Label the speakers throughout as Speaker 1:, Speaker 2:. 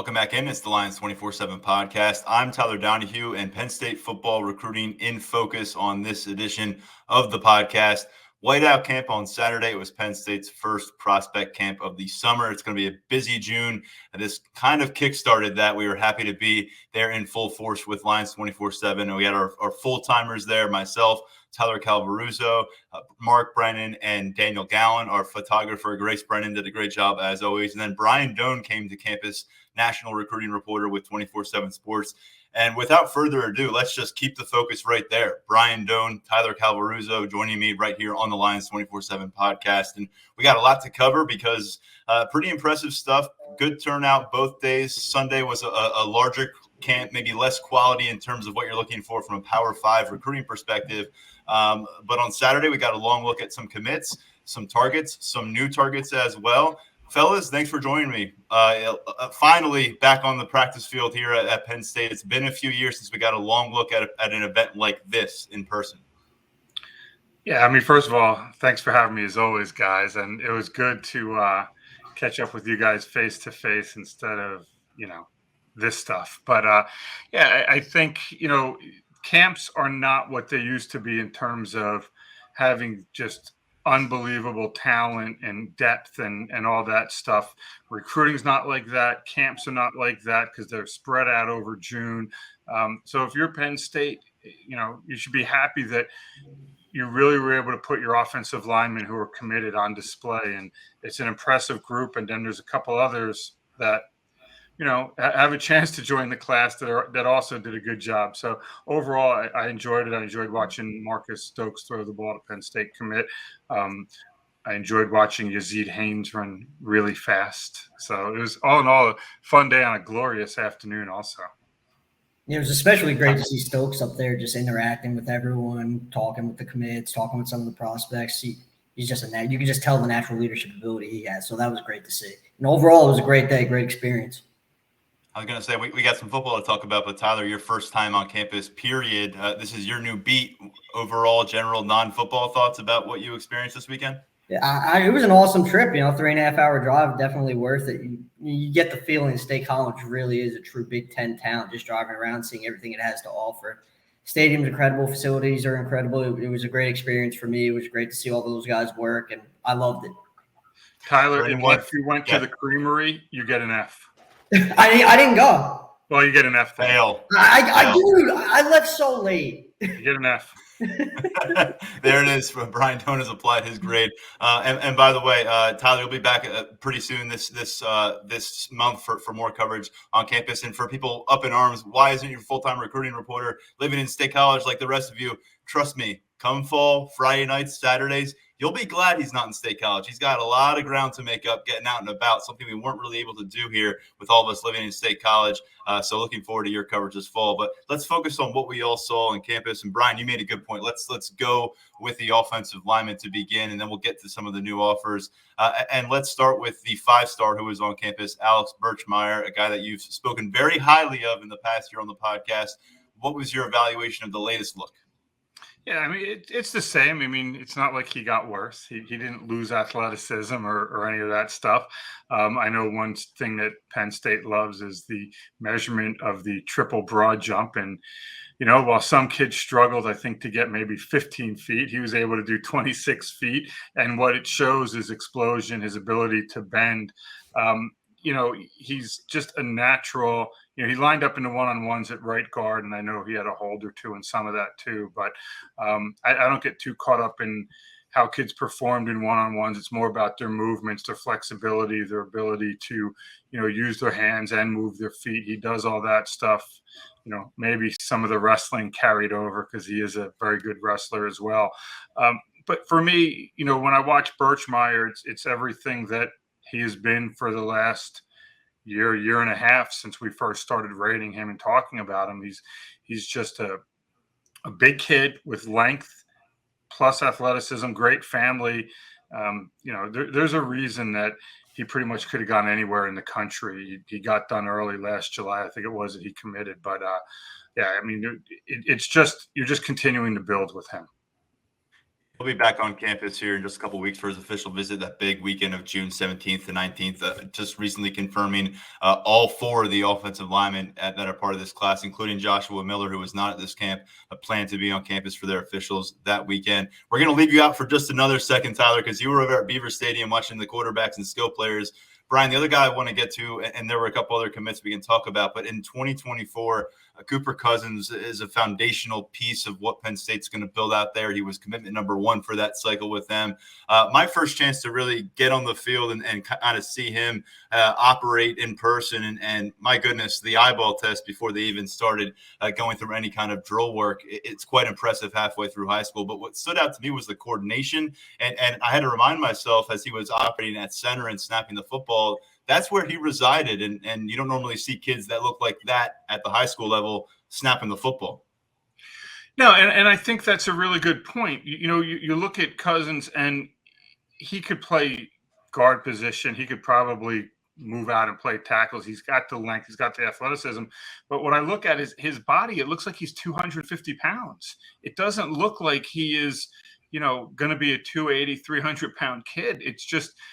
Speaker 1: Welcome back in. It's the Lions 24/7 podcast. I'm Tyler Donohue, and Penn State football recruiting in focus on this edition of the podcast. Whiteout camp on Saturday. It was Penn State's first prospect camp of the summer. It's going to be a busy June. And this kind of kickstarted that. We were happy to be there in full force with Lions 24/7. And we had our full-timers there, myself, Tyler Calvaruso, Mark Brennan, and Daniel Gallen. Our photographer, Grace Brennan, did a great job as always. And then Brian Dohn came to campus, national recruiting reporter with 24/7 Sports. And without further ado, let's just keep the focus right there. Brian Dohn, Tyler Calvaruso joining me right here on the Lions 24/7 podcast. And we got a lot to cover because pretty impressive stuff. Good turnout both days. Sunday was a larger camp, maybe less quality in terms of what you're looking for from a Power 5 recruiting perspective. But on Saturday, we got a long look at some commits, some targets, some new targets as well. Fellas, thanks for joining me. Finally back on the practice field here at Penn State. It's been a few years since we got a long look at an event like this in person.
Speaker 2: Yeah, I mean, first of all, thanks for having me as always, guys. And it was good to catch up with you guys face to face instead of, this stuff. But yeah, I think, camps are not what they used to be in terms of having just unbelievable talent and depth and all that stuff. Recruiting's not like that. Camps are not like that because they're spread out over June. So if you're Penn State, you should be happy that you really were able to put your offensive linemen who are committed on display. And it's an impressive group. And then there's a couple others that have a chance to join the class that also did a good job. So overall, I enjoyed it. I enjoyed watching Marcus Stokes throw the ball to Penn State commit. I enjoyed watching Yazid Haynes run really fast. So it was all in all a fun day on a glorious afternoon also.
Speaker 3: It was especially great to see Stokes up there just interacting with everyone, talking with the commits, talking with some of the prospects. He's just you can just tell the natural leadership ability he has. So that was great to see. And overall, it was a great day, great experience.
Speaker 1: I was going to say, we got some football to talk about, but Tyler, your first time on campus, period. This is your new beat. Overall, general non-football thoughts about what you experienced this weekend?
Speaker 3: Yeah, it was an awesome trip. 3.5-hour drive, definitely worth it. You get the feeling State College really is a true Big Ten town, just driving around, seeing everything it has to offer. Stadium's incredible. Facilities are incredible. It was a great experience for me. It was great to see all those guys work, and I loved it.
Speaker 2: Tyler, if you went to the Creamery, you get an F.
Speaker 3: I didn't go.
Speaker 2: Well, you get an F.
Speaker 1: Fail.
Speaker 3: I left so late.
Speaker 2: You get an F.
Speaker 1: There it is. Brian Dohn has applied his grade. And by the way, Tyler, you'll be back pretty soon this month for more coverage on campus. And for people up in arms, why isn't your full-time recruiting reporter living in State College like the rest of you? Trust me, come fall, Friday nights, Saturdays, you'll be glad he's not in State College. He's got a lot of ground to make up, getting out and about, something we weren't really able to do here with all of us living in State College. So looking forward to your coverage this fall. But let's focus on what we all saw on campus. And Brian, you made a good point. Let's go with the offensive lineman to begin, and then we'll get to some of the new offers. And let's start with the 5-star who was on campus, Alex Birchmeier, a guy that you've spoken very highly of in the past year on the podcast. What was your evaluation of the latest look?
Speaker 2: Yeah, I mean, it's the same. I mean, it's not like he got worse. He didn't lose athleticism or any of that stuff. I know one thing that Penn State loves is the measurement of the triple broad jump. And, while some kids struggled, I think, to get maybe 15 feet, he was able to do 26 feet. And what it shows is explosion, his ability to bend. He's just a natural. He lined up in the one-on-ones at right guard, and I know he had a hold or two in some of that too. But I don't get too caught up in how kids performed in one-on-ones. It's more about their movements, their flexibility, their ability to, use their hands and move their feet. He does all that stuff. Maybe some of the wrestling carried over because he is a very good wrestler as well. But for me, when I watch Birchmeier, it's everything that he has been for the last year and a half since we first started rating him and talking about him. He's just a big kid with length plus athleticism, great family. There's a reason that he pretty much could have gone anywhere in the country. He got done early last July, I think it was, that he committed. But it's just you're just continuing to build with him.
Speaker 1: He'll be back on campus here in just a couple of weeks for his official visit, that big weekend of June 17th to 19th. Just recently confirming all 4 of the offensive linemen that are part of this class, including Joshua Miller, who was not at this camp, planned to be on campus for their officials that weekend. We're going to leave you out for just another second, Tyler, because you were over at Beaver Stadium watching the quarterbacks and skill players. Brian, the other guy I want to get to, and there were a couple other commits we can talk about, but in 2024, Cooper Cousins is a foundational piece of what Penn State's going to build out there. He was commitment number 1 for that cycle with them. My first chance to really get on the field and kind of see him operate in person. And my goodness, the eyeball test before they even started going through any kind of drill work, it's quite impressive halfway through high school. But what stood out to me was the coordination. And I had to remind myself as he was operating at center and snapping the football, that's where he resided. And you don't normally see kids that look like that at the high school level snapping the football.
Speaker 2: No, and I think that's a really good point. You look at Cousins, and he could play guard position. He could probably move out and play tackles. He's got the length. He's got the athleticism. But what I look at is his body. It looks like he's 250 pounds. It doesn't look like he is, going to be a 280, 300-pound kid. It's just –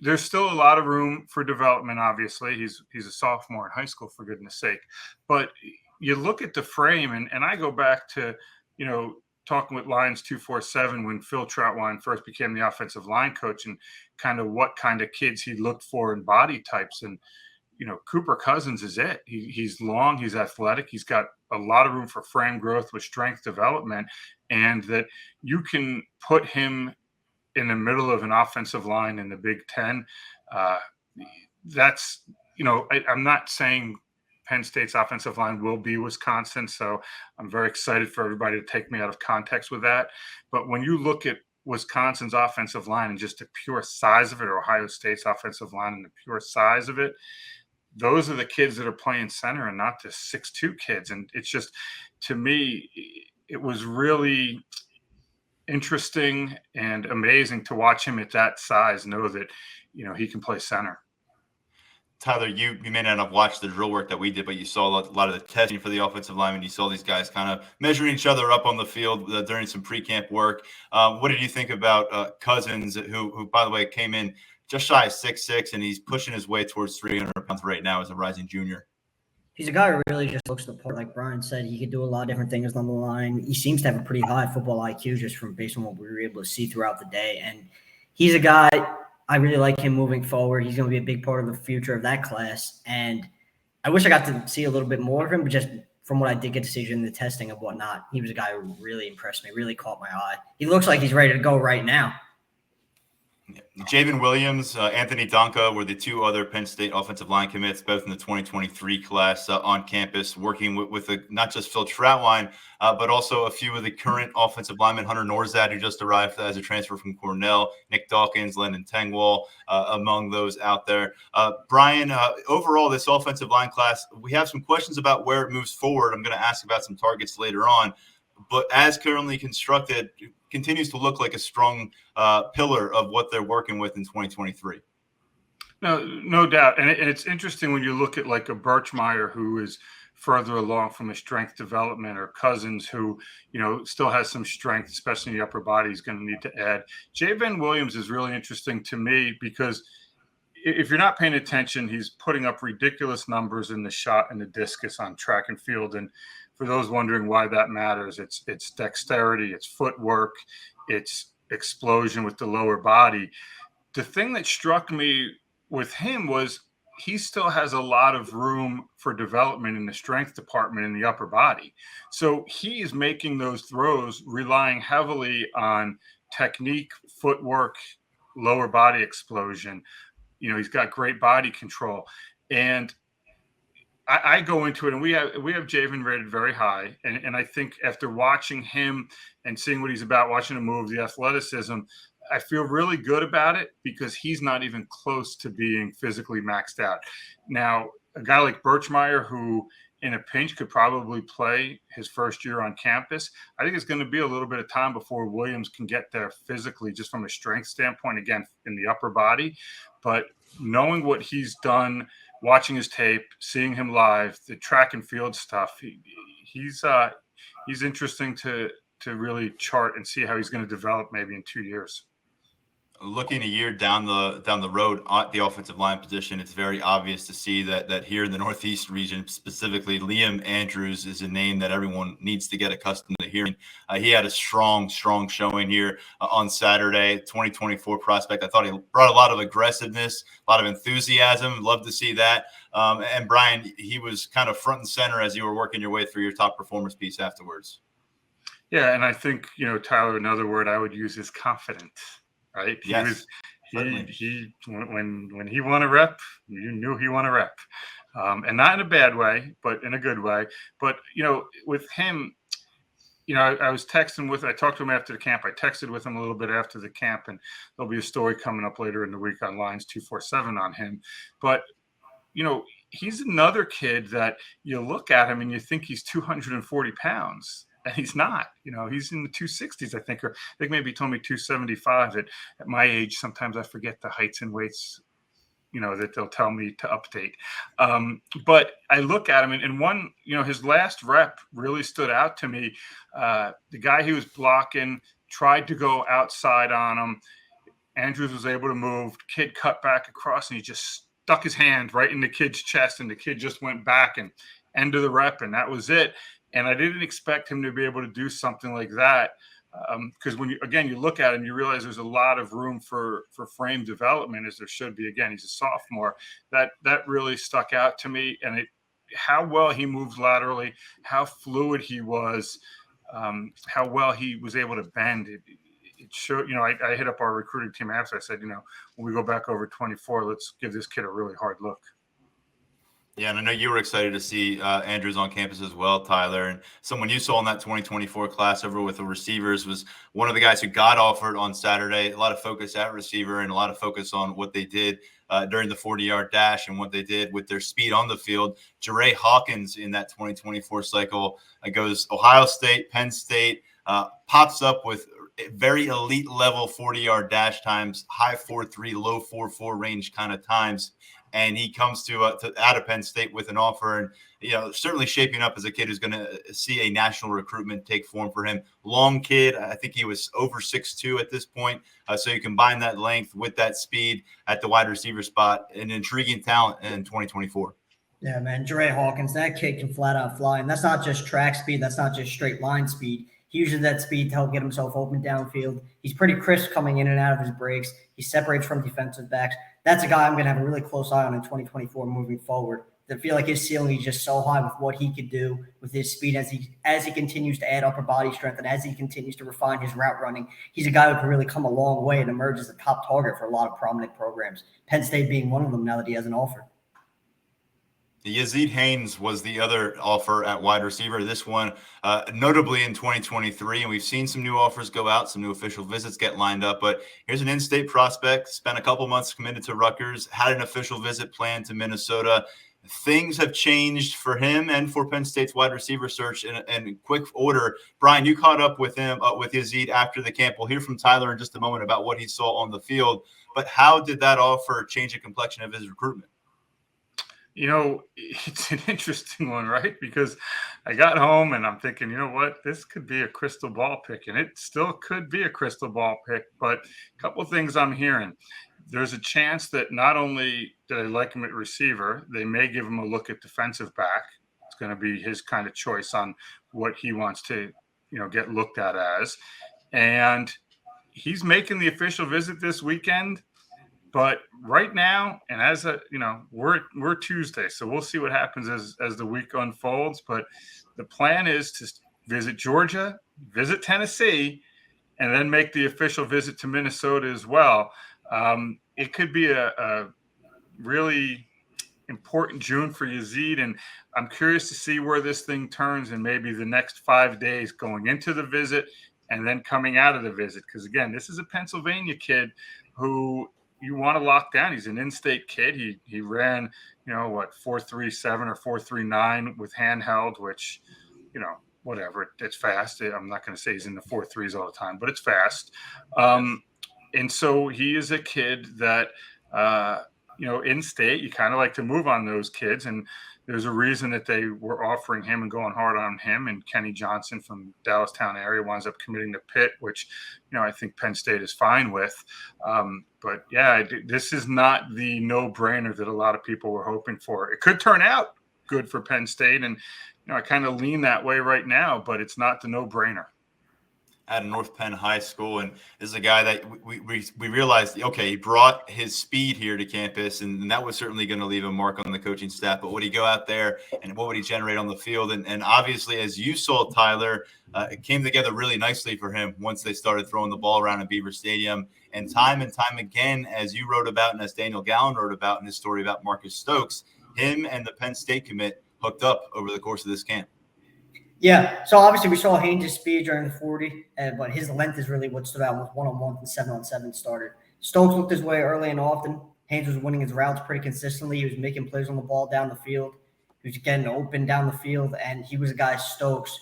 Speaker 2: there's still a lot of room for development, obviously. He's a sophomore in high school, for goodness sake. But you look at the frame, and I go back to, talking with Lions 247 when Phil Troutwine first became the offensive line coach and kind of what kind of kids he looked for in body types. And, Cooper Cousins is it. He's long, he's athletic, he's got a lot of room for frame growth with strength development, and that you can put him in the middle of an offensive line in the Big Ten. That's, I'm not saying Penn State's offensive line will be Wisconsin, so I'm very excited for everybody to take me out of context with that. But when you look at Wisconsin's offensive line and just the pure size of it, or Ohio State's offensive line and the pure size of it, those are the kids that are playing center and not the 6'2" kids. And it's just, to me, it was really interesting and amazing to watch him at that size, know that, he can play center.
Speaker 1: Tyler, you may not have watched the drill work that we did, but you saw a lot of the testing for the offensive linemen. You saw these guys kind of measuring each other up on the field during some pre-camp work. What did you think about Cousins, who, by the way, came in just shy of 6'6", and he's pushing his way towards 300 pounds right now as a rising junior?
Speaker 3: He's a guy who really just looks the part. Like Brian said, he could do a lot of different things on the line. He seems to have a pretty high football IQ just based on what we were able to see throughout the day. And he's a guy, I really like him moving forward. He's going to be a big part of the future of that class. And I wish I got to see a little bit more of him, but just from what I did get to see in the testing and whatnot, he was a guy who really impressed me, really caught my eye. He looks like he's ready to go right now.
Speaker 1: Javen Williams, Anthony Donka were the 2 other Penn State offensive line commits, both in the 2023 class on campus, working with not just Phil Troutwine, but also a few of the current offensive linemen, Hunter Norzad, who just arrived as a transfer from Cornell, Nick Dawkins, Lennon Tengwall, among those out there. Brian, overall, this offensive line class, we have some questions about where it moves forward. I'm going to ask about some targets later on. But as currently constructed, continues to look like a strong pillar of what they're working with in 2023.
Speaker 2: No doubt. And it's interesting when you look at like a Birchmeier, who is further along from a strength development, or Cousins, who, still has some strength, especially in the upper body, he's going to need to add. Javen Williams is really interesting to me because if you're not paying attention, he's putting up ridiculous numbers in the shot and the discus on track and field. And for those wondering why that matters, it's dexterity, it's footwork, it's explosion with the lower body. The thing that struck me with him was he still has a lot of room for development in the strength department in the upper body. So he is making those throws relying heavily on technique, footwork, lower body explosion. He's got great body control. And I go into it, and we have Javen rated very high. And I think after watching him and seeing what he's about, watching him move, the athleticism, I feel really good about it because he's not even close to being physically maxed out. Now, a guy like Birchmeier, who in a pinch could probably play his first year on campus, I think it's going to be a little bit of time before Williams can get there physically, just from a strength standpoint, again, in the upper body. But knowing what he's done, watching his tape, seeing him live, the track and field stuff, he's interesting to to really chart and see how he's going to develop maybe in 2 years.
Speaker 1: Looking a year down the road at the offensive line position, it's very obvious to see that here in the Northeast region, specifically, Liam Andrews is a name that everyone needs to get accustomed to hearing. He had a strong showing here on Saturday. 2024 prospect. I thought he brought a lot of aggressiveness, a lot of enthusiasm. Love to see that. And Brian, he was kind of front and center as you were working your way through your top performance piece afterwards.
Speaker 2: Yeah, and I think, Tyler, another word I would use is confident. Right?
Speaker 1: Yes,
Speaker 2: he when he won a rep, you knew he won a rep, and not in a bad way, but in a good way. But with him, I talked to him after the camp. I texted with him a little bit after the camp, and there'll be a story coming up later in the week on Lines 247 on him. But he's another kid that you look at him and you think he's 240 pounds. And he's not, he's in the 260s, I think, or I think maybe he told me 275. At my age, sometimes I forget the heights and weights, that they'll tell me to update. But I look at him and one, his last rep really stood out to me. The guy he was blocking tried to go outside on him. Andrews was able to move. Kid cut back across and he just stuck his hand right in the kid's chest, and the kid just went back and end of the rep, and that was it. And I didn't expect him to be able to do something like that, because when you look at him, you realize there's a lot of room for frame development, as there should be. Again, he's a sophomore. That really stuck out to me, and how well he moved laterally, how fluid he was, how well he was able to bend. It showed. I hit up our recruiting team after. I said, when we go back over 24, let's give this kid a really hard look.
Speaker 1: Yeah, and I know you were excited to see Andrews on campus as well, Tyler. And someone you saw in that 2024 class over with the receivers was one of the guys who got offered on Saturday. A lot of focus at receiver and a lot of focus on what they did during the 40-yard dash and what they did with their speed on the field. Jeray Hawkins in that 2024 cycle goes Ohio State, Penn State, pops up with very elite level 40-yard dash times, high 4.3, low 4.4 range kind of times. And he comes to out of Penn State with an offer, and certainly shaping up as a kid who's going to see a national recruitment take form for him. Long kid, I think he was over 6'2" at this point. So you combine that length with that speed at the wide receiver spot, an intriguing talent in 2024.
Speaker 3: Yeah, man, Jeray Hawkins, that kid can flat out fly, and that's not just track speed, that's not just straight line speed. He uses that speed to help get himself open downfield. He's pretty crisp coming in and out of his breaks. He separates from defensive backs. That's a guy I'm going to have a really close eye on in 2024 moving forward. I feel like his ceiling is just so high with what he could do with his speed as he continues to add upper body strength and as he continues to refine his route running. He's a guy who can really come a long way and emerge as a top target for a lot of prominent programs, Penn State being one of them now that he has an offer.
Speaker 1: Yazid Haynes was the other offer at wide receiver. This one, notably in 2023, and we've seen some new offers go out, some new official visits get lined up. But here's an in-state prospect, spent a couple months committed to Rutgers, had an official visit planned to Minnesota. Things have changed for him and for Penn State's wide receiver search in quick order. Brian, you caught up with him, with Yazid after the camp. We'll hear from Tyler in just a moment about what he saw on the field. But how did that offer change the complexion of his recruitment?
Speaker 2: It's an interesting one, right? Because I got home and I'm thinking, this could be a crystal ball pick, and it still could be a crystal ball pick. But a couple of things I'm hearing. There's a chance that not only do they like him at receiver, they may give him a look at defensive back. It's going to be his kind of choice on what he wants to, get looked at as. And he's making the official visit this weekend. But right now, and we're Tuesday, so we'll see what happens as the week unfolds. But the plan is to visit Georgia, visit Tennessee, and then make the official visit to Minnesota as well. It could be a really important June for Yazid, and I'm curious to see where this thing turns in maybe the next 5 days going into the visit and then coming out of the visit. Because, again, this is a Pennsylvania kid who – you want to lock down. He's an in-state kid. He ran, 4.37 or 4.39 with handheld, which, whatever. It's fast. I'm not going to say he's in the 4.3s all the time, but it's fast. And so he is a kid that, in state, you kind of like to move on those kids. And there's a reason that they were offering him and going hard on him. And Kenny Johnson from Dallastown area winds up committing to Pitt, which, I think Penn State is fine with. But yeah, this is not the no-brainer that a lot of people were hoping for. It could turn out good for Penn State. And, I kind of lean that way right now, but it's not the no-brainer.
Speaker 1: At North Penn High School, and this is a guy that we realized, okay, he brought his speed here to campus, and that was certainly going to leave a mark on the coaching staff. But would he go out there, and what would he generate on the field? And obviously, as you saw, Tyler, it came together really nicely for him once they started throwing the ball around in Beaver Stadium. And time again, as you wrote about, and as Daniel Gallen wrote about in his story about Marcus Stokes, him and the Penn State commit hooked up over the course of this camp.
Speaker 3: Yeah, so obviously we saw Haynes' speed during the 40, but his length is really what stood out with 1-on-1 and 7-on-7 started. Stokes looked his way early and often. Haynes was winning his routes pretty consistently. He was making plays on the ball down the field. He was getting open down the field, and he was a guy, Stokes,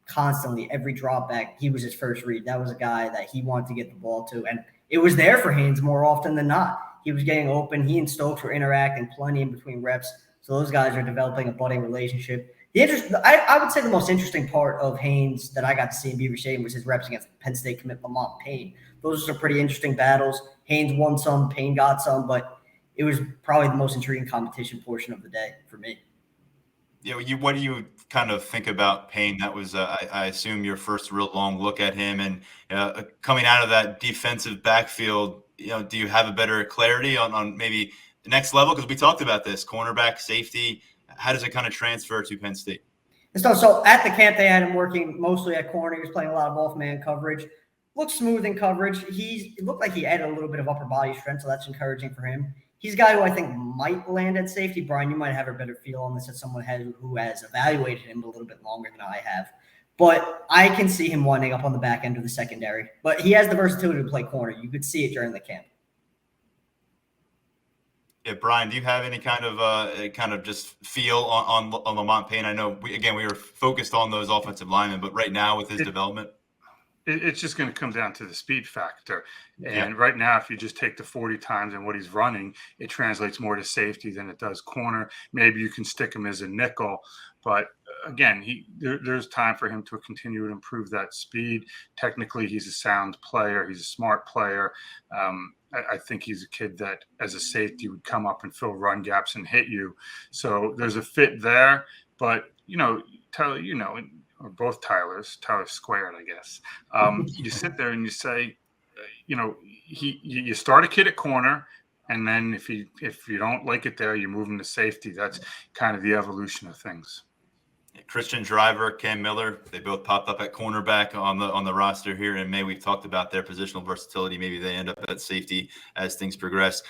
Speaker 3: constantly, every drop back, he was his first read. That was a guy that he wanted to get the ball to, and it was there for Haynes more often than not. He was getting open. He and Stokes were interacting plenty in between reps, so those guys are developing a budding relationship. I would say the most interesting part of Haynes that I got to see in Beaver Stadium was his reps against Penn State commit Lamont Payne. Those are pretty interesting battles. Haynes won some, Payne got some, but it was probably the most intriguing competition portion of the day for me.
Speaker 1: Yeah, what do you kind of think about Payne? That was, I assume, your first real long look at him, and coming out of that defensive backfield. Do you have a better clarity on maybe the next level? Because we talked about this cornerback, safety. How does it kind of transfer to Penn State?
Speaker 3: So at the camp, they had him working mostly at corner. He was playing a lot of off-man coverage. Looked smooth in coverage. It looked like he added a little bit of upper body strength, so that's encouraging for him. He's a guy who I think might land at safety. Brian, you might have a better feel on this as someone who has evaluated him a little bit longer than I have. But I can see him winding up on the back end of the secondary. But he has the versatility to play corner. You could see it during the camp.
Speaker 1: Yeah, Brian, do you have any kind of just feel on Lamont Payne? I know we were focused on those offensive linemen, but right now with his development,
Speaker 2: it's just going to come down to the speed factor. And
Speaker 1: yeah.
Speaker 2: Right now, if you just take the 40 times and what he's running, it translates more to safety than it does corner. Maybe you can stick him as a nickel, but again, there's time for him to continue to improve that speed. Technically, he's a sound player. He's a smart player. I think he's a kid that, as a safety, would come up and fill run gaps and hit you. So there's a fit there. But, Tyler, or both Tylers, Tyler squared, I guess. You sit there and you say, you start a kid at corner, and then if you don't like it there, you move him to safety. That's kind of the evolution of things.
Speaker 1: Christian Driver, Cam Miller, they both popped up at cornerback on the roster here in May. We've talked about their positional versatility. Maybe they end up at safety as things progress.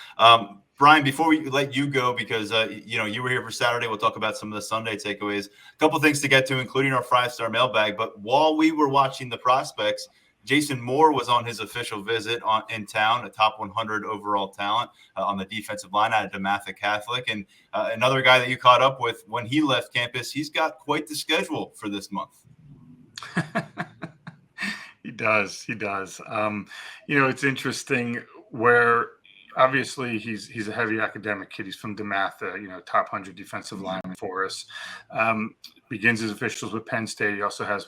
Speaker 1: Brian, before we let you go, because you were here for Saturday, we'll talk about some of the Sunday takeaways. A couple things to get to, including our 5-star mailbag. But while we were watching the prospects, Jason Moore was on his official visit in town, a top 100 overall talent on the defensive line out of DeMatha Catholic. And another guy that you caught up with when he left campus, he's got quite the schedule for this month.
Speaker 2: He does. It's interesting where obviously he's a heavy academic kid. He's from DeMatha, top 100 defensive lineman for us. Begins his officials with Penn State. He also has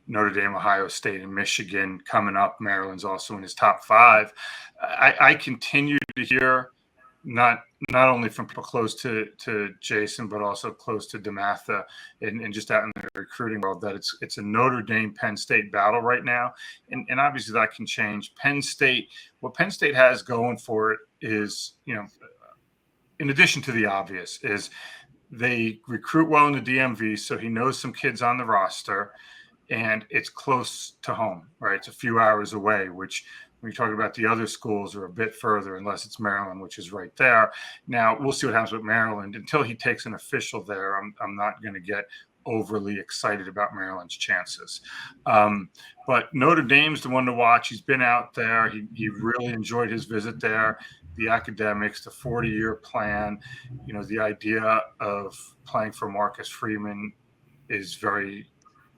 Speaker 2: Notre Dame, Ohio State, and Michigan coming up. Maryland's also in his top 5. I continue to hear not only from people close to Jason, but also close to DeMatha and just out in the recruiting world that it's a Notre Dame Penn State battle right now. And obviously that can change. What Penn State has going for it is, in addition to the obvious, is they recruit well in the DMV. So he knows some kids on the roster. And it's close to home, right? It's a few hours away, which when you talk about the other schools are a bit further, unless it's Maryland, which is right there. Now, we'll see what happens with Maryland. Until he takes an official there, I'm not going to get overly excited about Maryland's chances. But Notre Dame's the one to watch. He's been out there. He really enjoyed his visit there. The academics, the 40-year plan, the idea of playing for Marcus Freeman is very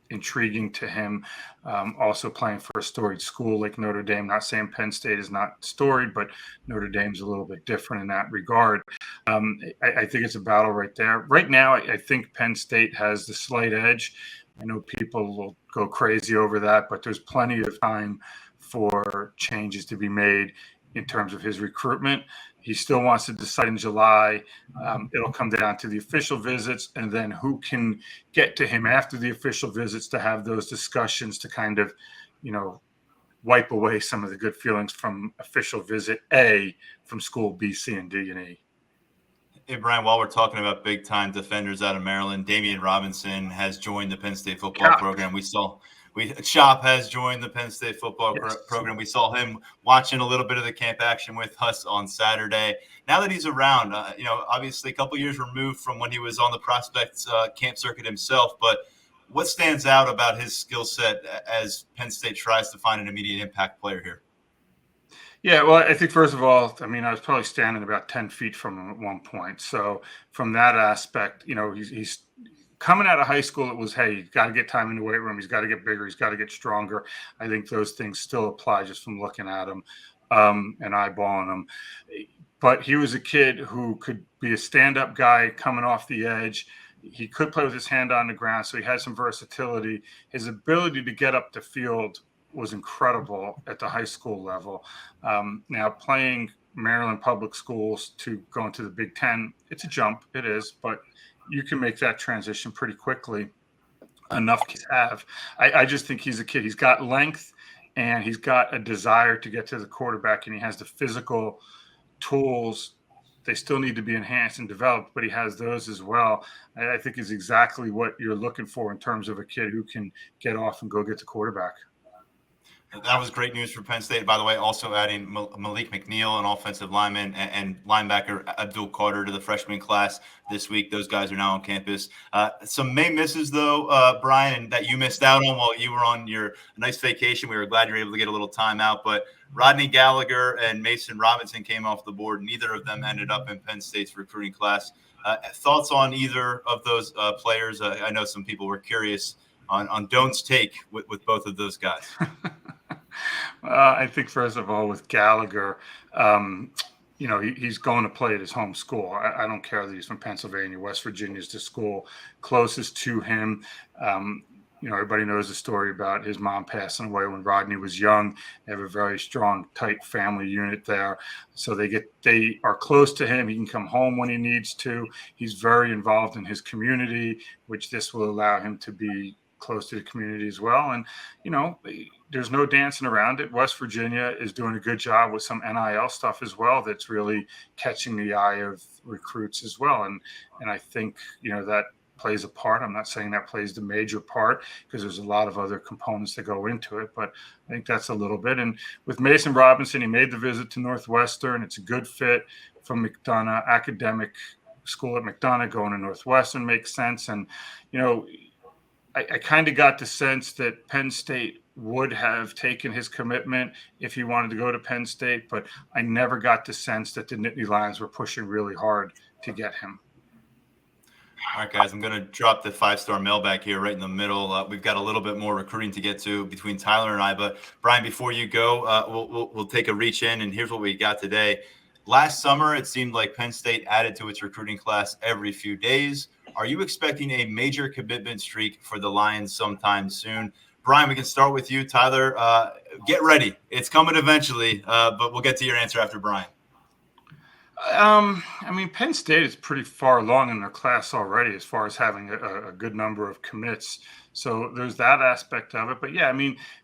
Speaker 2: intriguing to him. Also playing for a storied school like Notre Dame. Not saying Penn State is not storied, but Notre Dame's a little bit different in that regard. I think it's a battle right there. Right now, I think Penn State has the slight edge. I know people will go crazy over that, but there's plenty of time for changes to be made in terms of his recruitment. He still wants to decide in July. It'll come down to the official visits and then who can get to him after the official visits to have those discussions to kind of, wipe away some of the good feelings from official visit A from school B, C, and D and E.
Speaker 1: Hey, Brian, while we're talking about big-time defenders out of Maryland, Damian Robinson has joined the Penn State football program. Chop has joined the Penn State football program. We saw him watching a little bit of the camp action with us on Saturday. Now that he's around, obviously a couple years removed from when he was on the prospects camp circuit himself, but what stands out about his skill set as Penn State tries to find an immediate impact player here?
Speaker 2: Yeah, well, I think first of all, I was probably standing about 10 feet from him at one point. So from that aspect, he's coming out of high school. It was, hey, he's got to get time in the weight room. He's got to get bigger. He's got to get stronger. I think those things still apply just from looking at him and eyeballing him. But he was a kid who could be a stand-up guy coming off the edge. He could play with his hand on the ground, so he had some versatility. His ability to get up the field was incredible at the high school level. Now playing Maryland public schools to go into the Big Ten, it's a jump, it is, but you can make that transition pretty quickly. Enough kids have. I just think he's a kid. He's got length and he's got a desire to get to the quarterback, and he has the physical tools. They still need to be enhanced and developed, but he has those as well. I think is exactly what you're looking for in terms of a kid who can get off and go get the quarterback.
Speaker 1: That was great news for Penn State, by the way. Also adding Malik McNeil, an offensive lineman, and linebacker Abdul Carter to the freshman class this week. Those guys are now on campus. Some May misses, though, Brian, that you missed out on while you were on your nice vacation. We were glad you were able to get a little time out. But Rodney Gallagher and Mason Robinson came off the board. Neither of them ended up in Penn State's recruiting class. Thoughts on either of those players? I know some people were curious on Dohn's take with both of those guys.
Speaker 2: I think, first of all, with Gallagher, he's going to play at his home school. I don't care that he's from Pennsylvania. West Virginia's the school closest to him. Everybody knows the story about his mom passing away when Rodney was young. They have a very strong, tight family unit there. So they are close to him. He can come home when he needs to. He's very involved in his community, which this will allow him to be close to the community as well. And, there's no dancing around it. West Virginia is doing a good job with some NIL stuff as well that's really catching the eye of recruits as well. And I think, that plays a part. I'm not saying that plays the major part because there's a lot of other components that go into it, but I think that's a little bit. And with Mason Robinson, he made the visit to Northwestern. It's a good fit from McDonough. Academic school at McDonough, going to Northwestern makes sense. And, I kind of got the sense that Penn State would have taken his commitment if he wanted to go to Penn State, but I never got the sense that the Nittany Lions were pushing really hard to get him.
Speaker 1: All right, guys, I'm going to drop the 5-star mailbag here right in the middle. We've got a little bit more recruiting to get to between Tyler and I, but Brian, before you go, we'll take a reach in, and here's what we got today. Last summer, it seemed like Penn State added to its recruiting class every few days. Are you expecting a major commitment streak for the Lions sometime soon? Brian, we can start with you. Tyler, get ready. It's coming eventually, but we'll get to your answer after Brian.
Speaker 2: Penn State is pretty far along in their class already as far as having a good number of commits. So there's that aspect of it. But yeah,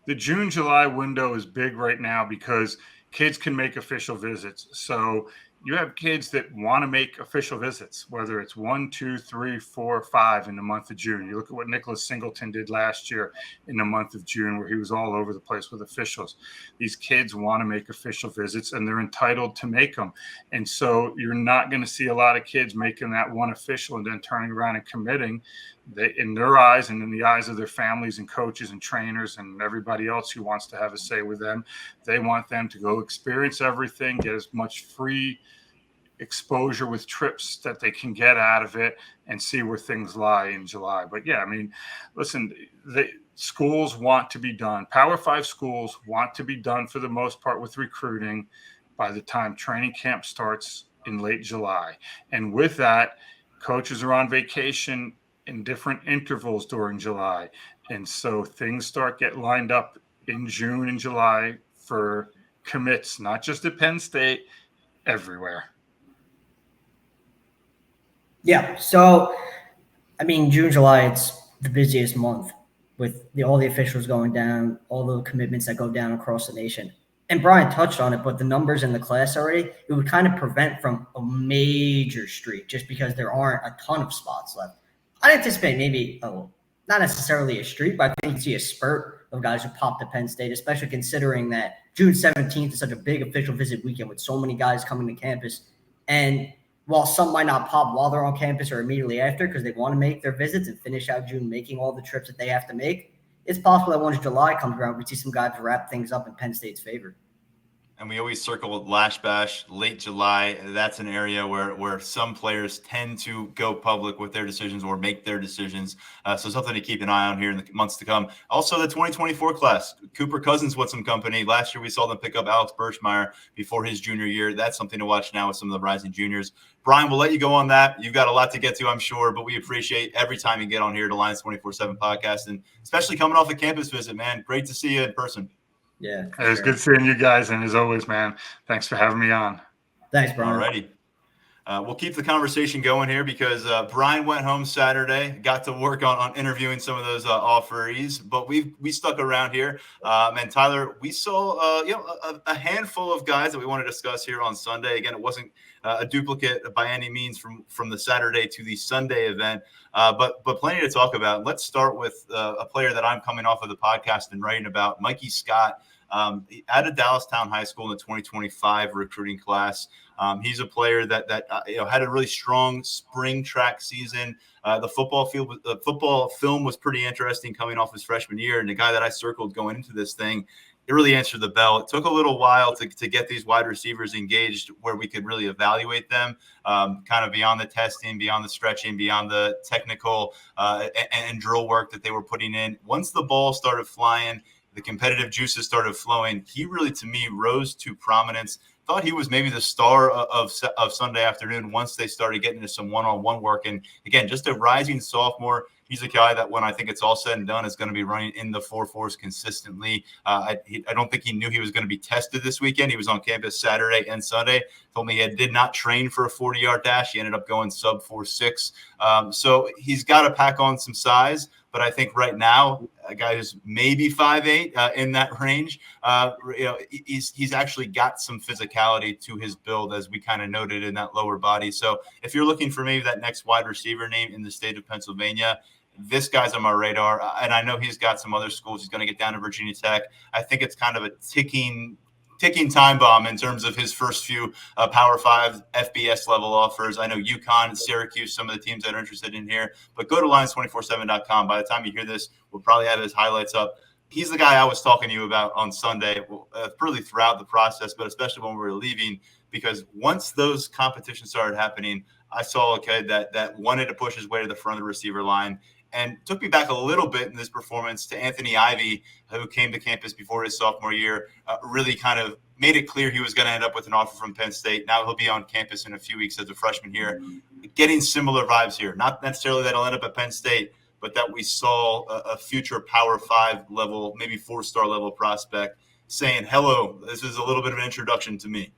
Speaker 2: the June-July window is big right now because kids can make official visits. So you have kids that want to make official visits, whether it's 1, 2, 3, 4, 5 in the month of June. You look at what Nicholas Singleton did last year in the month of June, where he was all over the place with officials. These kids want to make official visits, and they're entitled to make them. And so you're not going to see a lot of kids making that one official and then turning around and committing. In their eyes and in the eyes of their families and coaches and trainers and everybody else who wants to have a say with them, they want them to go experience everything, get as much free exposure with trips that they can get out of it and see where things lie in July. But yeah, I mean, listen, the schools want to be done. Power 5 schools want to be done for the most part with recruiting by the time training camp starts in late July. And with that, coaches are on vacation in different intervals during July. And so things start get lined up in June and July for commits, not just at Penn State, everywhere.
Speaker 3: Yeah. So, I mean, June, July, it's the busiest month with all the officials going down, all the commitments that go down across the nation. And Brian touched on it, but the numbers in the class already, it would kind of prevent from a major streak just because there aren't a ton of spots left. I anticipate maybe, not necessarily a streak, but I think you see a spurt of guys who pop to Penn State, especially considering that June 17th is such a big official visit weekend with so many guys coming to campus. And while some might not pop while they're on campus or immediately after because they want to make their visits and finish out June making all the trips that they have to make, it's possible that once July comes around, we see some guys wrap things up in Penn State's favor.
Speaker 1: And we always circle Lash Bash, late July. That's an area where some players tend to go public with their decisions or make their decisions. So something to keep an eye on here in the months to come. Also, the 2024 class, Cooper Cousins with some company. Last year, we saw them pick up Alex Birchmeyer before his junior year. That's something to watch now with some of the rising juniors. Brian, we'll let you go on that. You've got a lot to get to, I'm sure, but we appreciate every time you get on here to Lions 24/7 podcast, and especially coming off a campus visit, man. Great to see you in person.
Speaker 3: Yeah.
Speaker 2: It was good seeing you guys. And as always, man, thanks for having me on.
Speaker 3: Thanks, Brian.
Speaker 1: All righty. We'll keep the conversation going here because Brian went home Saturday, got to work on interviewing some of those offerees, but we stuck around here. And Tyler, we saw a handful of guys that we want to discuss here on Sunday. Again, it wasn't a duplicate by any means from the Saturday to the Sunday event, but plenty to talk about. Let's start with a player that I'm coming off of the podcast and writing about, Mikey Scott. Out of Dallastown High School in the 2025 recruiting class. He's a player that had a really strong spring track season. The football film was pretty interesting coming off his freshman year, and the guy that I circled going into this thing, it really answered the bell. It took a little while to get these wide receivers engaged where we could really evaluate them, kind of beyond the testing, beyond the stretching, beyond the technical and drill work that they were putting in. Once the ball started flying, the competitive juices started flowing, he really, to me, rose to prominence. Thought he was maybe the star of Sunday afternoon once they started getting into some one-on-one work. And again, just a rising sophomore. He's a guy that when I think it's all said and done is going to be running in the 4.4s consistently. I don't think he knew he was going to be tested this weekend. He was on campus Saturday and Sunday. Told me he did not train for a 40-yard dash. He ended up going sub 4.6. So he's got to pack on some size. But I think right now, a guy who's maybe 5'8" in that range, he's actually got some physicality to his build, as we kind of noted in that lower body. So if you're looking for maybe that next wide receiver name in the state of Pennsylvania, this guy's on my radar. And I know he's got some other schools. He's going to get down to Virginia Tech. I think it's kind of a ticking time bomb in terms of his first few Power 5 FBS level offers. I know UConn and Syracuse, some of the teams that are interested in here, but go to lions247.com. By the time you hear this, we'll probably have his highlights up. He's the guy I was talking to you about on Sunday, really throughout the process, but especially when we were leaving, because once those competitions started happening, I saw a kid that wanted to push his way to the front of the receiver line. And took me back a little bit in this performance to Anthony Ivey, who came to campus before his sophomore year, really kind of made it clear he was going to end up with an offer from Penn State. Now he'll be on campus in a few weeks as a freshman here. Getting similar vibes here. Not necessarily that he'll end up at Penn State, but that we saw a future Power 5 level, maybe 4-star level prospect saying, hello, this is a little bit of an introduction to me.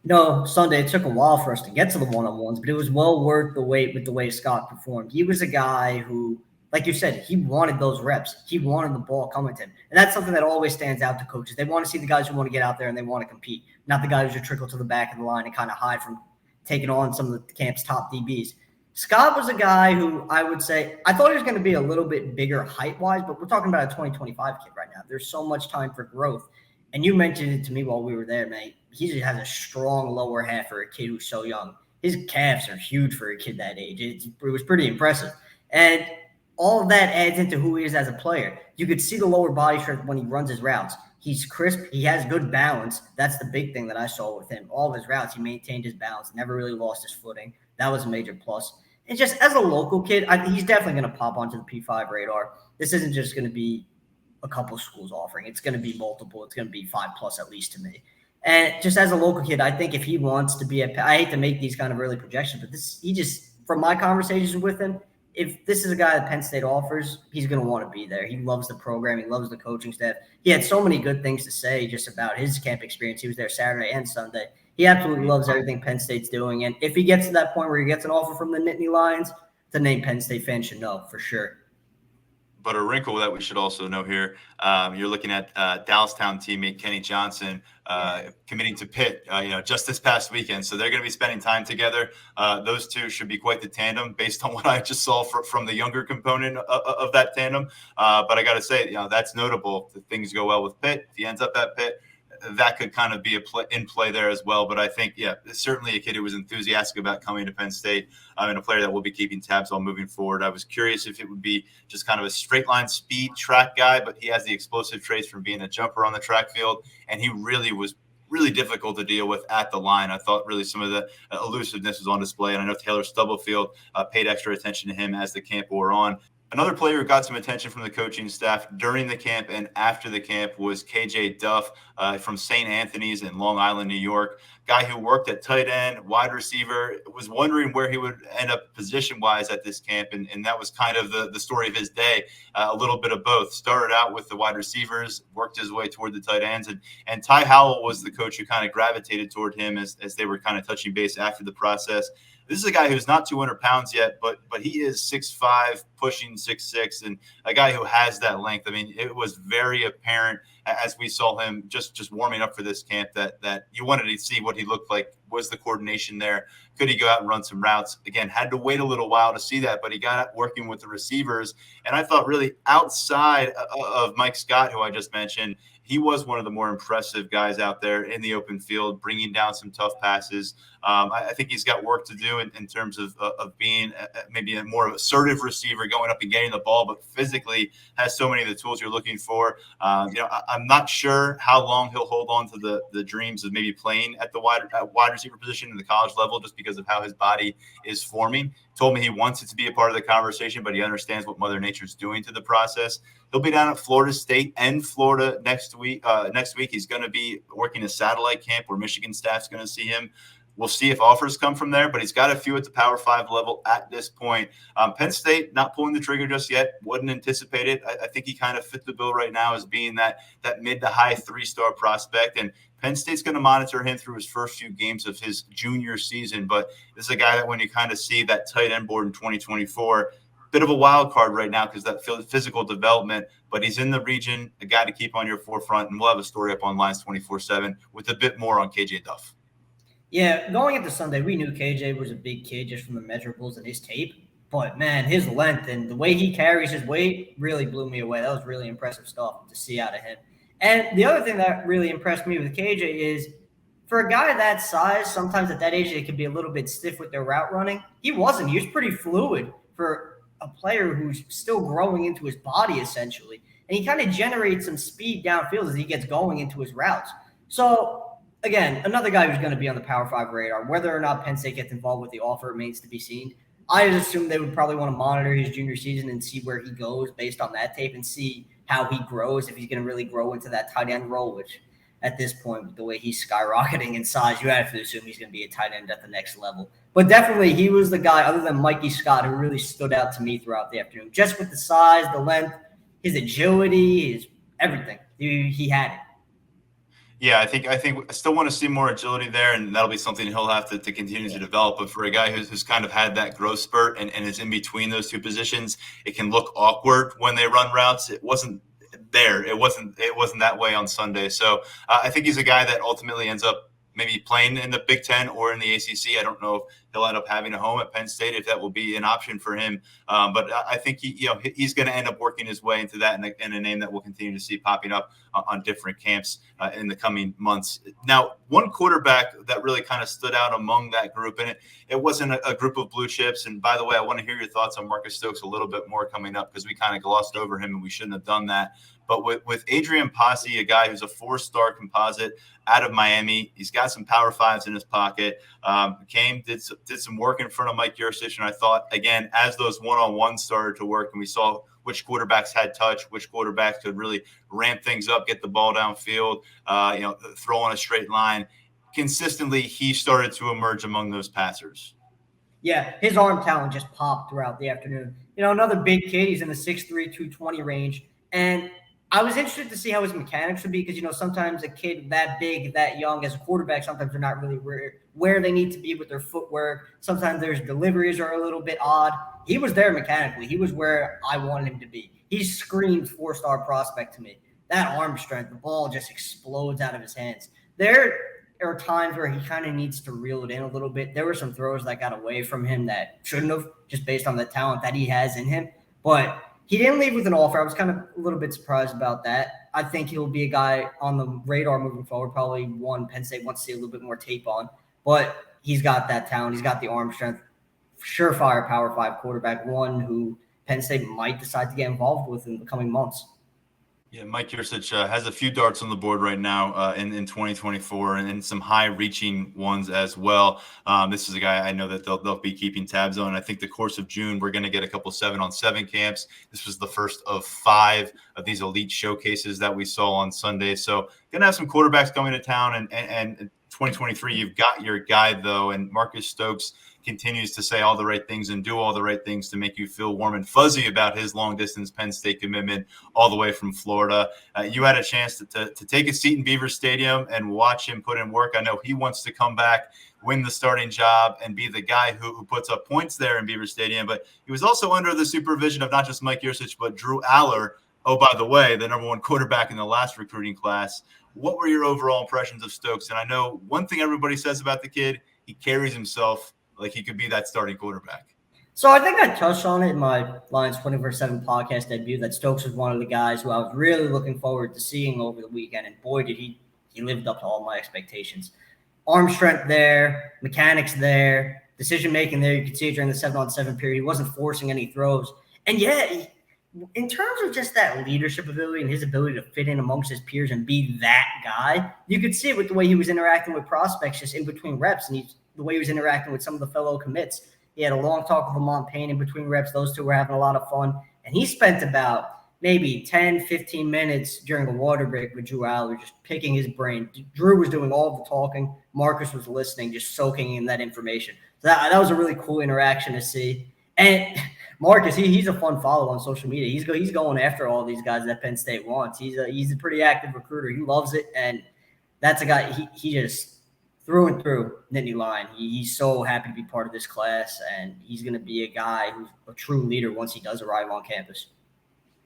Speaker 3: No, Sunday, it took a while for us to get to the one-on-ones, but it was well worth the wait with the way Scott performed. He was a guy who, like you said, he wanted those reps. He wanted the ball coming to him. And that's something that always stands out to coaches. They want to see the guys who want to get out there and they want to compete, not the guys who just trickle to the back of the line and kind of hide from taking on some of the camp's top DBs. Scott was a guy who I would say – I thought he was going to be a little bit bigger height-wise, but we're talking about a 2025 kid right now. There's so much time for growth. And you mentioned it to me while we were there, man. He just has a strong lower half for a kid who's so young. His calves are huge for a kid that age. It was pretty impressive. And all of that adds into who he is as a player. You could see the lower body strength when he runs his routes. He's crisp. He has good balance. That's the big thing that I saw with him. All of his routes, he maintained his balance, never really lost his footing. That was a major plus. And just as a local kid, he's definitely going to pop onto the P5 radar. This isn't just going to be a couple schools offering. It's going to be multiple. It's going to be 5+ at least to me. And just as a local kid, I think if he wants to be I hate to make these kind of early projections, but from my conversations with him, if this is a guy that Penn State offers, he's going to want to be there. He loves the program. He loves the coaching staff. He had so many good things to say just about his camp experience. He was there Saturday and Sunday. He absolutely loves everything Penn State's doing. And if he gets to that point where he gets an offer from the Nittany Lions, the name Penn State fans should know for sure.
Speaker 1: But a wrinkle that we should also know here, you're looking at Dallastown teammate Kenny Johnson committing to Pitt, just this past weekend. So they're going to be spending time together. Those two should be quite the tandem based on what I just saw from the younger component of that tandem. But I got to say, that's notable. If things go well with Pitt, if he ends up at Pitt, that could kind of be in play there as well. But I think, certainly a kid who was enthusiastic about coming to Penn State and a player that we'll be keeping tabs on moving forward. I was curious if it would be just kind of a straight line speed track guy, but he has the explosive traits from being a jumper on the track field. And he really was really difficult to deal with at the line. I thought really some of the elusiveness was on display. And I know Taylor Stubblefield paid extra attention to him as the camp wore on. Another player who got some attention from the coaching staff during the camp and after the camp was KJ Duff from St. Anthony's in Long Island, New York. Guy who worked at tight end, wide receiver, was wondering where he would end up position-wise at this camp, and that was kind of the story of his day, a little bit of both. Started out with the wide receivers, worked his way toward the tight ends, and Ty Howell was the coach who kind of gravitated toward him as they were kind of touching base after the process. This is a guy who's not 200 pounds yet, but he is 6'5", pushing 6'6", and a guy who has that length. I mean, it was very apparent as we saw him just warming up for this camp that you wanted to see what he looked like. Was the coordination there? Could he go out and run some routes? Again, had to wait a little while to see that, but he got out working with the receivers. And I thought really outside of Mike Scott, who I just mentioned, he was one of the more impressive guys out there in the open field, bringing down some tough passes. I think he's got work to do in terms of being maybe a more assertive receiver, going up and getting the ball, but physically has so many of the tools you're looking for. I'm not sure how long he'll hold on to the dreams of maybe playing at the wide receiver position in the college level, just because of how his body is forming. Told me he wants it to be a part of the conversation, but he understands what Mother Nature's doing to the process. He'll be down at Florida State and Florida next week. He's going to be working a satellite camp where Michigan staff's going to see him. We'll see if offers come from there, but he's got a few at the Power 5 level at this point. Penn State not pulling the trigger just yet. Wouldn't anticipate it. I think he kind of fit the bill right now as being that mid to high 3-star prospect. And Penn State's going to monitor him through his first few games of his junior season. But this is a guy that when you kind of see that tight end board in 2024, bit of a wild card right now because that physical development, but he's in the region, a guy to keep on your forefront. And we'll have a story up on Lines 24/7 with a bit more on KJ Duff.
Speaker 3: Yeah, going into Sunday, we knew KJ was a big kid just from the measurables and his tape. But, man, his length and the way he carries his weight really blew me away. That was really impressive stuff to see out of him. And the other thing that really impressed me with KJ is for a guy that size, sometimes at that age, they can be a little bit stiff with their route running. He wasn't. He was pretty fluid for a player who's still growing into his body, essentially. And he kind of generates some speed downfield as he gets going into his routes. So, again, another guy who's going to be on the Power 5 radar. Whether or not Penn State gets involved with the offer remains to be seen. I assume they would probably want to monitor his junior season and see where he goes based on that tape and see how he grows, if he's going to really grow into that tight end role, which at this point, with the way he's skyrocketing in size, you have to assume he's going to be a tight end at the next level. But definitely he was the guy, other than Mikey Scott, who really stood out to me throughout the afternoon. Just with the size, the length, his agility, his everything. He had it.
Speaker 1: Yeah, I think I still want to see more agility there, and that'll be something he'll have to continue to develop. But for a guy who's kind of had that growth spurt and is in between those two positions, it can look awkward when they run routes. It wasn't there. It wasn't that way on Sunday. So I think he's a guy that ultimately ends up maybe playing in the Big Ten or in the ACC. I don't know if he'll end up having a home at Penn State if that will be an option for him. But I think he's going to end up working his way into that, and a name that we'll continue to see popping up on different camps in the coming months. Now, one quarterback that really kind of stood out among that group, and it wasn't a group of blue chips. And by the way, I want to hear your thoughts on Marcus Stokes a little bit more coming up, because we kind of glossed over him and we shouldn't have done that. But with Adrian Posse, a guy who's a 4-star composite out of Miami, he's got some power fives in his pocket. Did some work in front of Mike Yurcich, and I thought, again, as those one-on-ones started to work, and we saw which quarterbacks had touch, which quarterbacks could really ramp things up, get the ball downfield, throw on a straight line. Consistently, he started to emerge among those passers.
Speaker 3: Yeah, his arm talent just popped throughout the afternoon. Another big kid. He's in the 6'3", 220 range. And I was interested to see how his mechanics would be, because, sometimes a kid that big, that young as a quarterback, sometimes they're not really where they need to be with their footwork. Sometimes their deliveries are a little bit odd. He was there mechanically. He was where I wanted him to be. He screamed 4-star prospect to me. That arm strength, the ball just explodes out of his hands. There are times where he kind of needs to reel it in a little bit. There were some throws that got away from him that shouldn't have, just based on the talent that he has in him. But he didn't leave with an offer. I was kind of a little bit surprised about that. I think he'll be a guy on the radar moving forward, probably one Penn State wants to see a little bit more tape on. But he's got that talent. He's got the arm strength. Surefire Power 5 quarterback, one who Penn State might decide to get involved with in the coming months.
Speaker 1: Yeah, Mike Yurcich has a few darts on the board right now in 2024, and some high-reaching ones as well. This is a guy I know that they'll be keeping tabs on. I think the course of June, we're going to get a couple 7-on-7 camps. This was the first of 5 of these elite showcases that we saw on Sunday. So going to have some quarterbacks coming to town, and 2023, you've got your guy, though, and Marcus Stokes continues to say all the right things and do all the right things to make you feel warm and fuzzy about his long-distance Penn State commitment all the way from Florida. You had a chance to take a seat in Beaver Stadium and watch him put in work. I know he wants to come back, win the starting job, and be the guy who puts up points there in Beaver Stadium. But he was also under the supervision of not just Mike Yurcich, but Drew Aller. Oh, by the way, the number 1 quarterback in the last recruiting class. What were your overall impressions of Stokes? And I know one thing everybody says about the kid, he carries himself like he could be that starting quarterback.
Speaker 3: So I think I touched on it in my Lions 24/7 podcast debut that Stokes was one of the guys who I was really looking forward to seeing over the weekend. And boy, did he lived up to all my expectations. Arm strength there, mechanics there, decision-making there. You could see it during the 7-on-7 period. He wasn't forcing any throws. And yeah, in terms of just that leadership ability and his ability to fit in amongst his peers and be that guy, you could see it with the way he was interacting with prospects just in between reps, and the way he was interacting with some of the fellow commits. He had a long talk with Lamont Payne in between reps. Those two were having a lot of fun. And he spent about maybe 10, 15 minutes during the water break with Drew Aller, just picking his brain. Drew was doing all the talking. Marcus was listening, just soaking in that information. So that was a really cool interaction to see. And Marcus, he's a fun follow on social media. He's going after all these guys that Penn State wants. He's a pretty active recruiter. He loves it. And that's a guy, he just through and through, Nittany Lion. He's so happy to be part of this class, and he's going to be a guy who's a true leader once he does arrive on campus.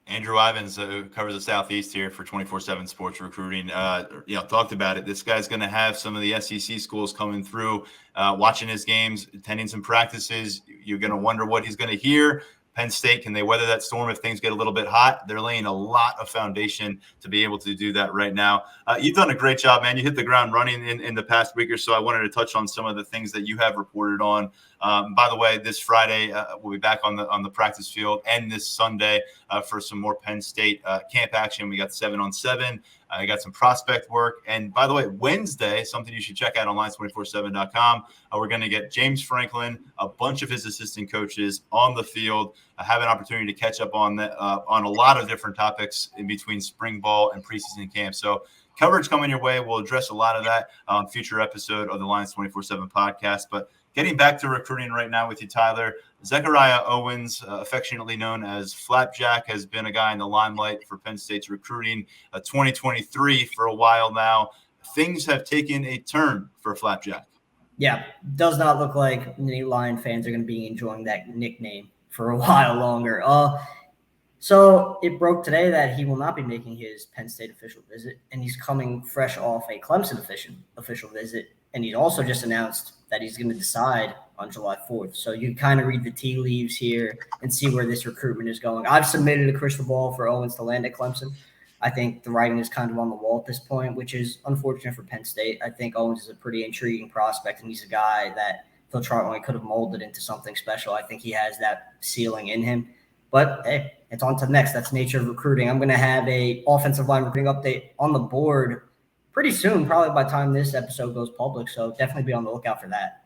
Speaker 1: Andrew Ivins, who covers the Southeast here for 24/7 Sports Recruiting, talked about it. This guy's going to have some of the SEC schools coming through, watching his games, attending some practices. You're going to wonder what he's going to hear. Penn State, can they weather that storm if things get a little bit hot? They're laying a lot of foundation to be able to do that right now. You've done a great job, man. You hit the ground running in the past week or so. I wanted to touch on some of the things that you have reported on. By the way, this Friday, we'll be back on the practice field, and this Sunday for some more Penn State camp action. We got 7-on-7. I got some prospect work. And by the way, Wednesday, something you should check out on Lions247.com. We're going to get James Franklin, a bunch of his assistant coaches on the field. I have an opportunity to catch up on a lot of different topics in between spring ball and preseason camp. So coverage coming your way. We'll address a lot of that on future episode of the Lions 24/7 podcast. But getting back to recruiting right now with you, Tyler, Zechariah Owens, affectionately known as Flapjack, has been a guy in the limelight for Penn State's recruiting 2023 for a while now. Things have taken a turn for Flapjack.
Speaker 3: Yeah, does not look like any Lion fans are going to be enjoying that nickname for a while longer. So it broke today that he will not be making his Penn State official visit, and he's coming fresh off a Clemson official visit. And he's also just announced that he's going to decide on July 4th. So you kind of read the tea leaves here and see where this recruitment is going. I've submitted a crystal ball for Owens to land at Clemson. I think the writing is kind of on the wall at this point, which is unfortunate for Penn State. I think Owens is a pretty intriguing prospect, and he's a guy that Phil Chartwell could have molded into something special. I think he has that ceiling in him. But hey, it's on to the next. That's the nature of recruiting. I'm going to have a offensive line recruiting update on the board pretty soon, probably by the time this episode goes public. So definitely be on the lookout for that.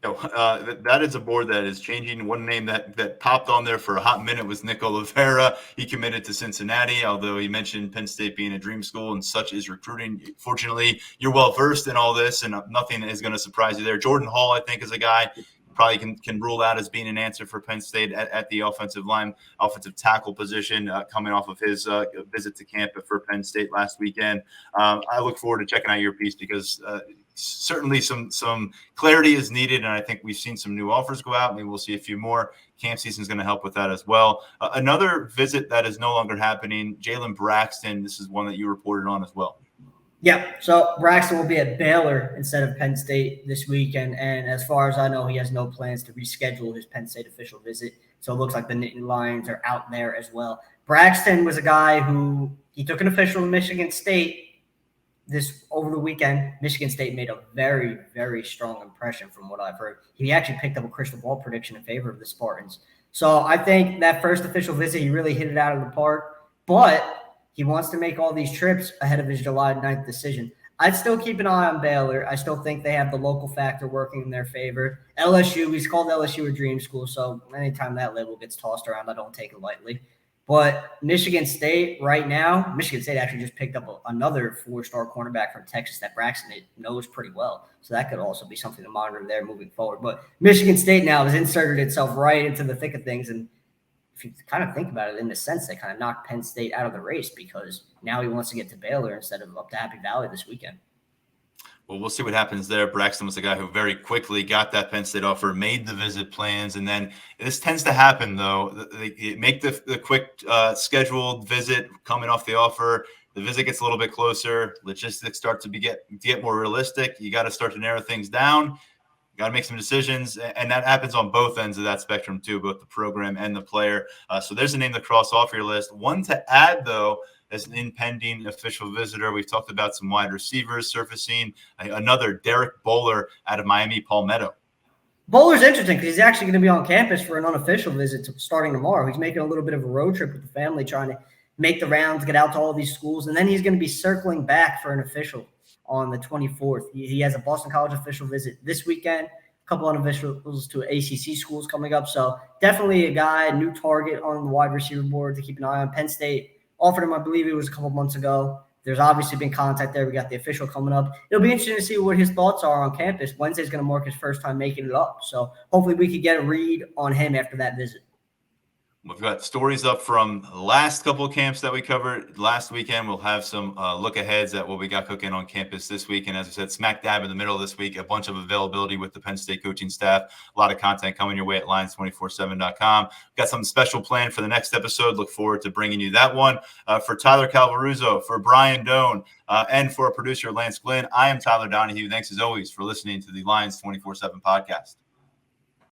Speaker 1: That is a board that is changing. One name that popped on there for a hot minute was Nick Oliveira. He committed to Cincinnati, although he mentioned Penn State being a dream school, and such is recruiting. Fortunately, you're well versed in all this, and nothing is going to surprise you there. Jordan Hall, I think, is a guy probably can rule out as being an answer for Penn State at the offensive tackle position, coming off of his visit to camp for Penn State last weekend. I look forward to checking out your piece because certainly some clarity is needed, and I think we've seen some new offers go out. Maybe we'll see a few more. Camp season is going to help with that as well. Another visit that is no longer happening, Jalen Braxton. This is one that you reported on as well.
Speaker 3: Yeah, so Braxton will be at Baylor instead of Penn State this weekend, and as far as I know, he has no plans to reschedule his Penn State official visit, so it looks like the Nittany Lions are out there as well. Braxton was a guy who he took an official in Michigan State over the weekend. Michigan State made a very, very strong impression from what I've heard. He actually picked up a crystal ball prediction in favor of the Spartans. So I think that first official visit, he really hit it out of the park, but he wants to make all these trips ahead of his July 9th decision. I'd still keep an eye on Baylor. I still think they have the local factor working in their favor. LSU, he's called LSU a dream school, so anytime that label gets tossed around, I don't take it lightly. But Michigan State right now, Michigan State actually just picked up another 4-star cornerback from Texas that Braxton knows pretty well. So that could also be something to monitor there moving forward. But Michigan State now has inserted itself right into the thick of things, and if you kind of think about it in the sense, they kind of knocked Penn State out of the race because now he wants to get to Baylor instead of up to Happy Valley this weekend.
Speaker 1: Well, we'll see what happens there. Braxton was a guy who very quickly got that Penn State offer, made the visit plans, and then this tends to happen, though. They make the quick scheduled visit coming off the offer. The visit gets a little bit closer. Logistics start to get more realistic. You got to start to narrow things down. Got to make some decisions, and that happens on both ends of that spectrum too, both the program and the player. So there's a name to cross off your list. One to add, though, as an impending official visitor, we've talked about some wide receivers surfacing. Another Derek Bowler out of Miami Palmetto.
Speaker 3: Bowler's interesting because he's actually going to be on campus for an unofficial visit starting tomorrow. He's making a little bit of a road trip with the family, trying to make the rounds, get out to all these schools, and then he's going to be circling back for an official on the 24th. He has a Boston College official visit this weekend, a couple unofficials to ACC schools coming up. So definitely a guy, new target on the wide receiver board to keep an eye on. Penn State offered him, I believe it was a couple months ago. There's obviously been contact there. We got the official coming up. It'll be interesting to see what his thoughts are on campus. Wednesday's going to mark his first time making it up. So hopefully we could get a read on him after that visit.
Speaker 1: We've got stories up from the last couple of camps that we covered last weekend. We'll have some look aheads at what we got cooking on campus this week. And as I said, smack dab in the middle of this week, a bunch of availability with the Penn State coaching staff. A lot of content coming your way at lions247.com. We've got something special planned for the next episode. Look forward to bringing you that one. For Tyler Calvaruso, for Brian Dohn, and for our producer, Lance Glynn, I am Tyler Donohue. Thanks as always for listening to the Lions 24/7 podcast.